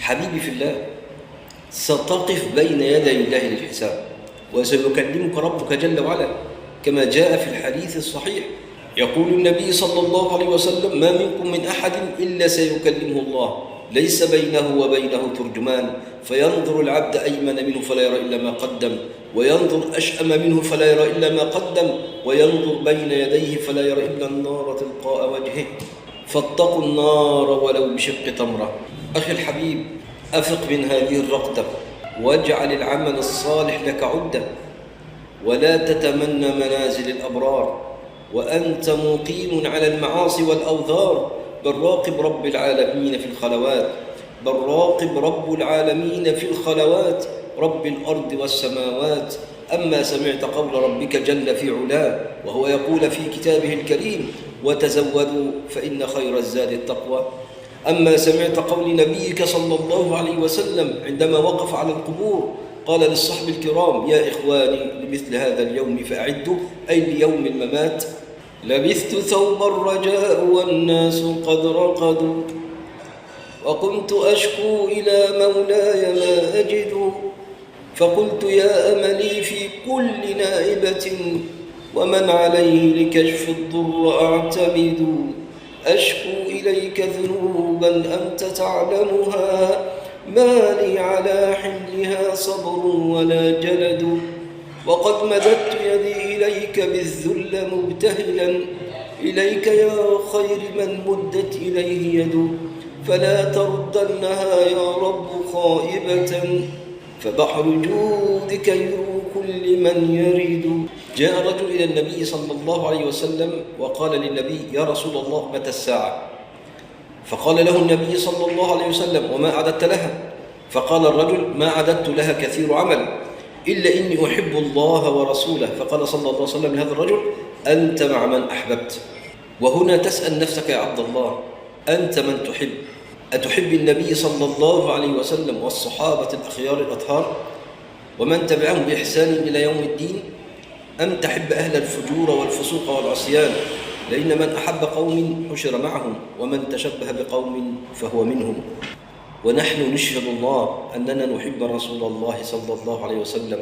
حبيبي في الله، ستقف بين يدي الله للحساب، وسيكلمك ربك جل وعلا كما جاء في الحديث الصحيح. يقول النبي صلى الله عليه وسلم: ما منكم من أحد إلا سيكلمه الله، ليس بينه وبينه ترجمان، فينظر العبد أيمن منه فلا يرى إلا ما قدم، وينظر أشأم منه فلا يرى إلا ما قدم، وينظر بين يديه فلا يرى إلا النار تلقاء وجهه، فاتقوا النار ولو بشق تمرة. أخي الحبيب، أفق من هذه الرقدة، واجعل العمل الصالح لك عدة، ولا تتمنى منازل الأبرار وأنت مقيم على المعاصي والأوذار، بل راقب رب العالمين في الخلوات، بل راقب رب العالمين في الخلوات، رب الأرض والسماوات. أما سمعت قول ربك جل في علاه وهو يقول في كتابه الكريم: وتزودوا فإن خير الزاد التقوى. أما سمعت قول نبيك صلى الله عليه وسلم عندما وقف على القبور قال للصحب الكرام: يا إخواني لمثل هذا اليوم فأعدوا، أي ليوم الممات. لبثت ثوب الرجاء والناس قد رقدوا، وقمت أشكو إلى مولاي ما أجد، فقلت يا أملي في كل نائبة، ومن عليه لكشف الضر أعتمد. أشكو إليك ذنوبا أنت تعلمها، ما لي على حملها صبر ولا جلد، وقد مددت يدي إليك بالذل مبتهلا، إليك يا خير من مدت إليه يد، فلا تردنها يا رب خائبة، فبحر جودك يرو كل من يريد. جاء رجل إلى النبي صلى الله عليه وسلم وقال للنبي: يا رسول الله، متى الساعة؟ فقال له النبي صلى الله عليه وسلم: وما أعددت لها؟ فقال الرجل: ما أعددت لها كثير عمل، إلا إني أحب الله ورسوله. فقال صلى الله عليه وسلم لهذا الرجل: أنت مع من أحببت. وهنا تسأل نفسك يا عبد الله: أنت من تحب؟ أتحب النبي صلى الله عليه وسلم والصحابة الأخيار الأطهار ومن تبعهم بإحسان إلى يوم الدين، أم تحب أهل الفجور والفسوق والعصيان؟ لأن من أحب قوم حشر معهم، ومن تشبه بقوم فهو منهم. ونحن نشهد الله أننا نحب رسول الله صلى الله عليه وسلم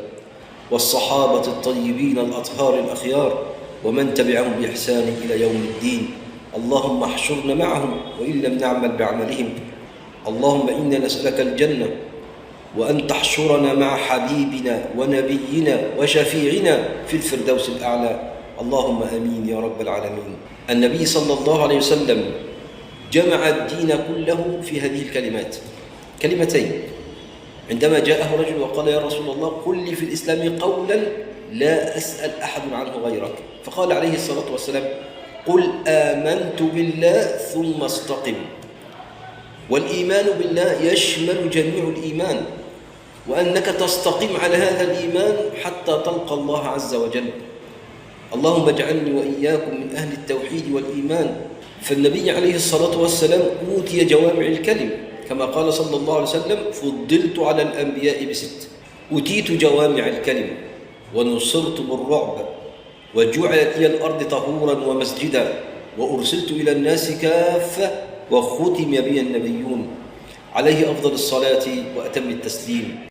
والصحابة الطيبين الأطهار الأخيار ومن تبعهم بإحسان إلى يوم الدين. اللهم احشرنا معهم وإن لم نعمل بعملهم. اللهم إنا نسألك الجنة، وأن تحشرنا مع حبيبنا ونبينا وشفيعنا في الفردوس الأعلى. اللهم آمين يا رب العالمين. النبي صلى الله عليه وسلم جمع الدين كله في هذه الكلمات، كلمتين. عندما جاءه رجل وقال: يا رسول الله، قل لي في الإسلام قولا لا أسأل أحد عنه غيرك. فقال عليه الصلاة والسلام: قل آمنت بالله ثم استقم. والإيمان بالله يشمل جميع الإيمان، وأنك تستقيم على هذا الإيمان حتى تلقى الله عز وجل. اللهم اجعلني وإياكم من أهل التوحيد والإيمان. فالنبي عليه الصلاة والسلام أوتي جوامع الكلم، كما قال صلى الله عليه وسلم: فضلت على الأنبياء ب6. أوتيت جوامع الكلم ونصرت بالرعب، وجعلت لي الأرض طهورا ومسجدا، وأرسلت إلى الناس كافة، وختم بي النبيون. عليه أفضل الصلاة وأتم التسليم.